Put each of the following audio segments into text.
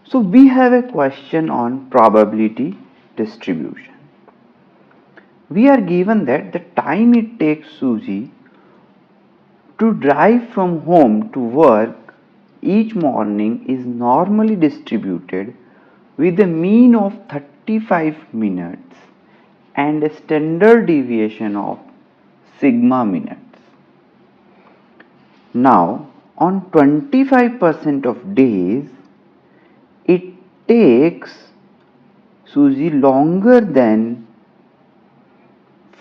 So we have a question on probability distribution. We are given that the time it takes Susie to drive from home to work each morning is normally distributed with a mean of 35 minutes and a standard deviation of sigma minutes. Now, on 25% of days, it takes Susie longer than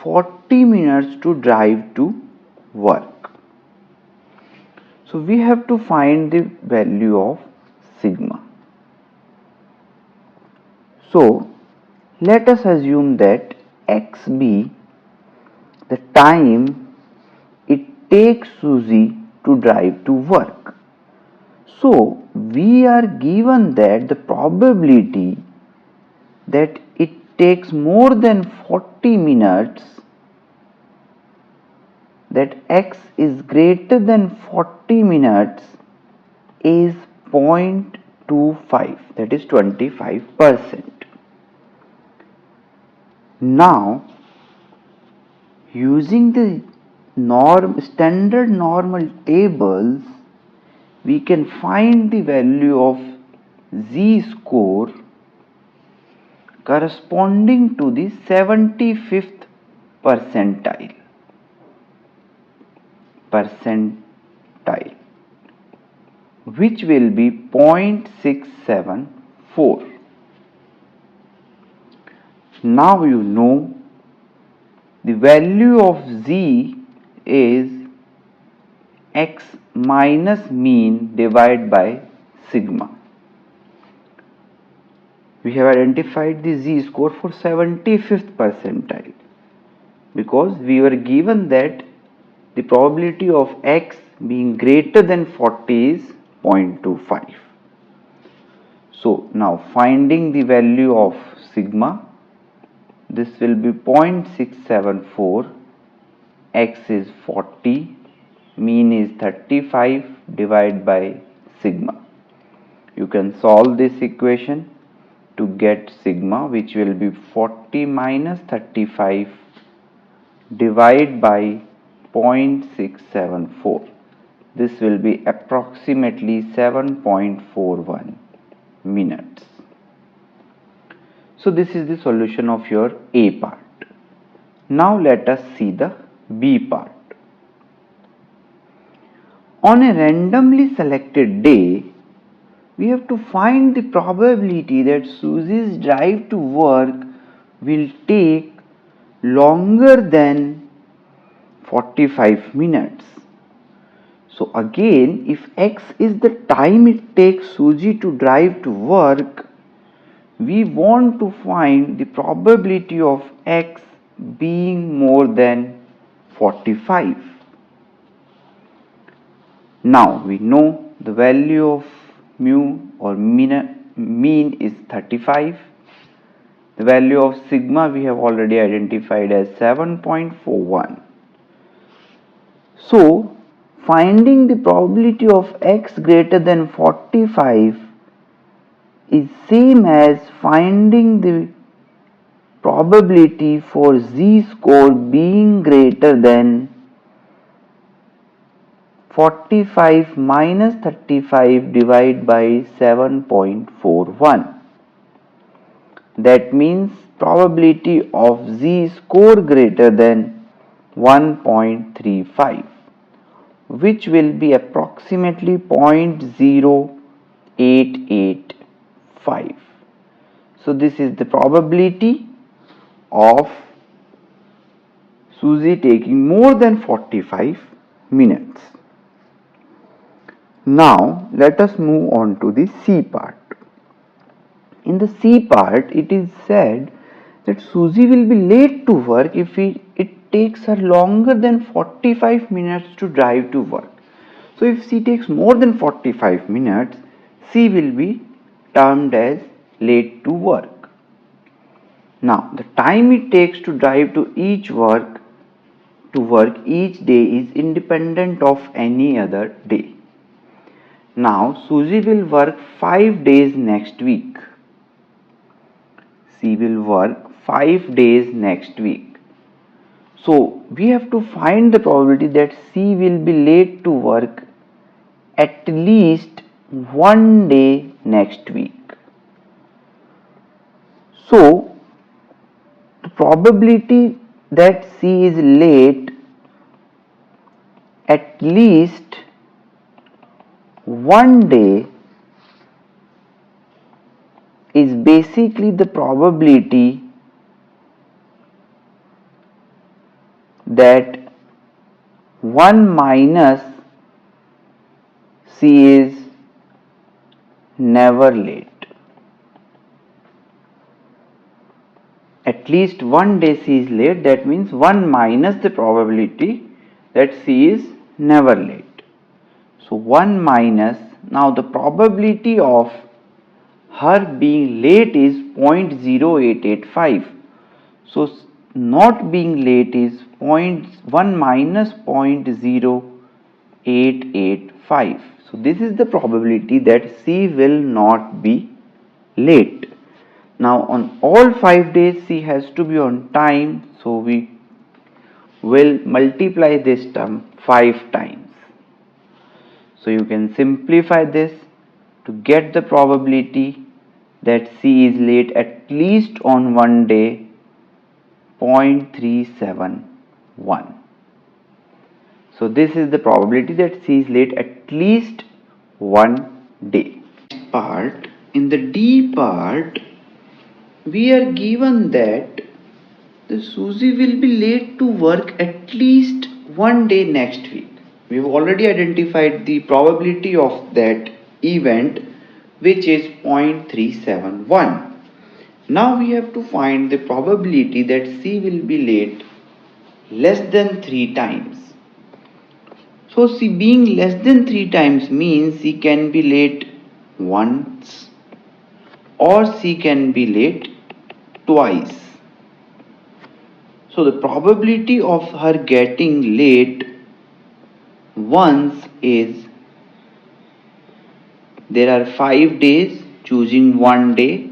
40 minutes to drive to work. So we have to find the value of sigma. So let us assume that x be the time it takes Susie to drive to work. So we are given that the probability that it takes more than 40 minutes, that x is greater than 40 minutes, is 0.25, that is 25%. Now, using the standard normal tables, we can find the value of z score corresponding to the 75th percentile, which will be 0.674. Now you know the value of z is x minus mean divided by sigma. We have identified the z score for 75th percentile because we were given that the probability of x being greater than 40 is 0.25. So now finding the value of sigma, this will be 0.674, x is 40, mean is 35 divided by sigma. You can solve this equation to get sigma, which will be 40 minus 35 divided by 0.674. This will be approximately 7.41 minutes. So this is the solution of your A part. Now let us see the B part. On a randomly selected day, we have to find the probability that Susie's drive to work will take longer than 45 minutes. So again, if x is the time it takes Susie to drive to work, we want to find the probability of x being more than 45. Now we know the value of mu or mean is 35. The value of sigma we have already identified as 7.41. So finding the probability of x greater than 45 is same as finding the probability for z score being greater than 45 minus 35 divided by 7.41. That means probability of z score greater than 1.35, which will be approximately 0.0885. So this is the probability of Susie taking more than 45 minutes. Now let us move on to the C part. In the C part, it is said that Susie will be late to work if it takes her longer than 45 minutes to drive to work. So if she takes more than 45 minutes, she will be termed as late to work. Now the time it takes to drive to work each day is independent of any other day. Now Susie will work 5 days next week. She will work 5 days next week. So we have to find the probability that she will be late to work at least 1 day next week. So the probability that she is late at least 1 day is basically the probability that 1 minus she is never late. At least 1 day she is late, that means 1 minus the probability that she is never late. So 1 minus, now the probability of her being late is 0.0885. So not being late is 1 minus 0.0885. So this is the probability that she will not be late. Now on all 5 days she has to be on time, so we will multiply this term 5 times. So you can simplify this to get the probability that she is late at least on 1 day, 0.371. So this is the probability that she is late at least 1 day. Next part, in the D part, we are given that the Susie will be late to work at least 1 day next week. We have already identified the probability of that event, which is 0.371. Now we have to find the probability that she will be late less than 3 times. So she being less than 3 times means she can be late once or she can be late twice. So the probability of her getting late once is, there are 5 days, choosing 1 day.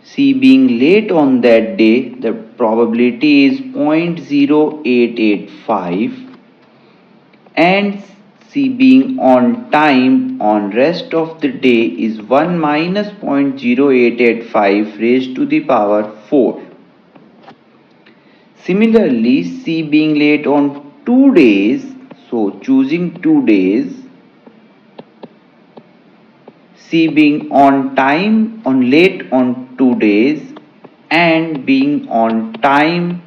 She being late on that day, the probability is 0.0885, and she being on time on rest of the day is 1 minus 0.0885 raised to the power 4. Similarly, she being late on 2 days, so choosing 2 days, she being on time on late on 2 days and being on time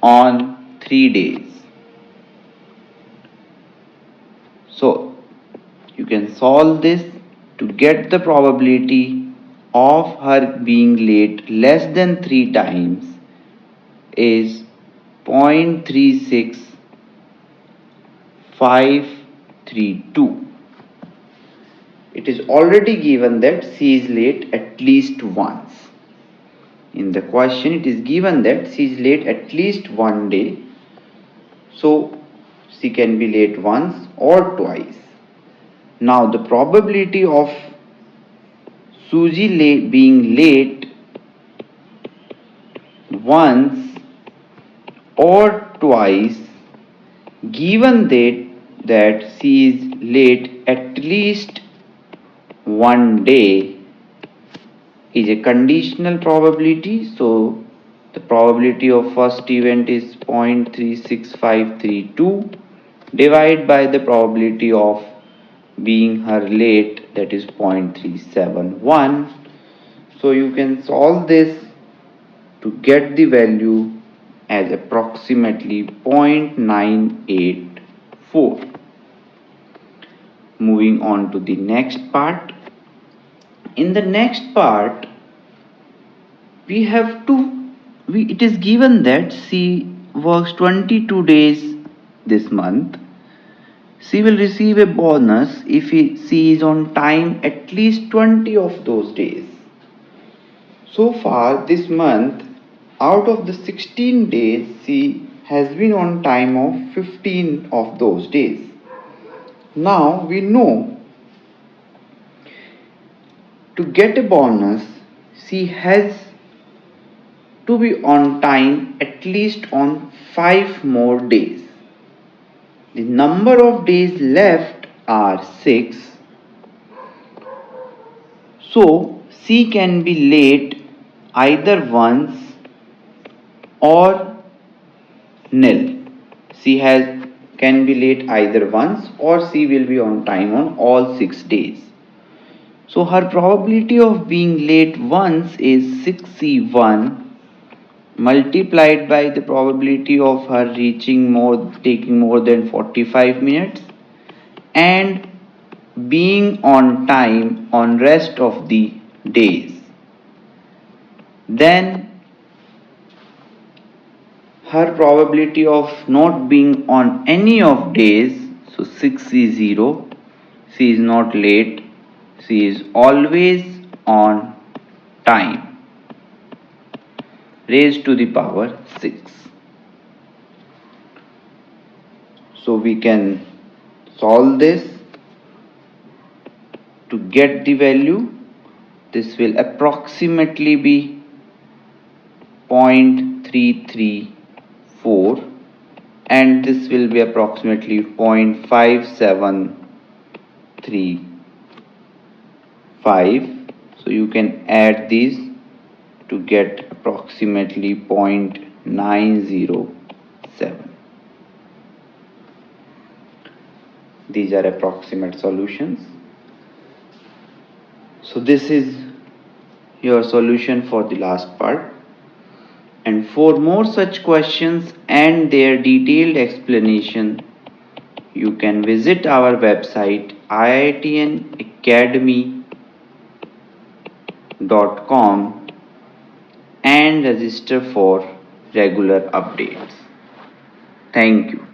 on 3 days. So you can solve this to get the probability of her being late less than 3 times is 0.36532. It is already given that she is late at least once. In the question it is given that she is late at least 1 day. So she can be late once or twice. Now the probability of Susie being late once or twice, given that she is late at least 1 day, is a conditional probability. So the probability of first event is 0.36532 divided by the probability of being her late, that is 0.371. So you can solve this to get the value as approximately 0.984. Moving on to the next part. In the next part, it is given that she works 22 days this month. She will receive a bonus if she is on time at least 20 of those days. So far this month, out of the 16 days, she has been on time of 15 of those days. Now we know to get a bonus, C has to be on time at least on 5 more days. The number of days left are 6. So C can be late either once or nil. C can be late either once or C will be on time on all 6 days. So her probability of being late once is 6C1 multiplied by the probability of her taking more than 45 minutes and being on time on rest of the days. Then her probability of not being on any of days, so 6 is 0, she is not late, she is always on time, raised to the power 6. So we can solve this to get the value. This will approximately be 0.334 and this will be approximately 0.5735. So you can add these to get approximately 0.907. These are approximate solutions. So this is your solution for the last part. And for more such questions and their detailed explanation, you can visit our website iitnacademy.com and register for regular updates. Thank you.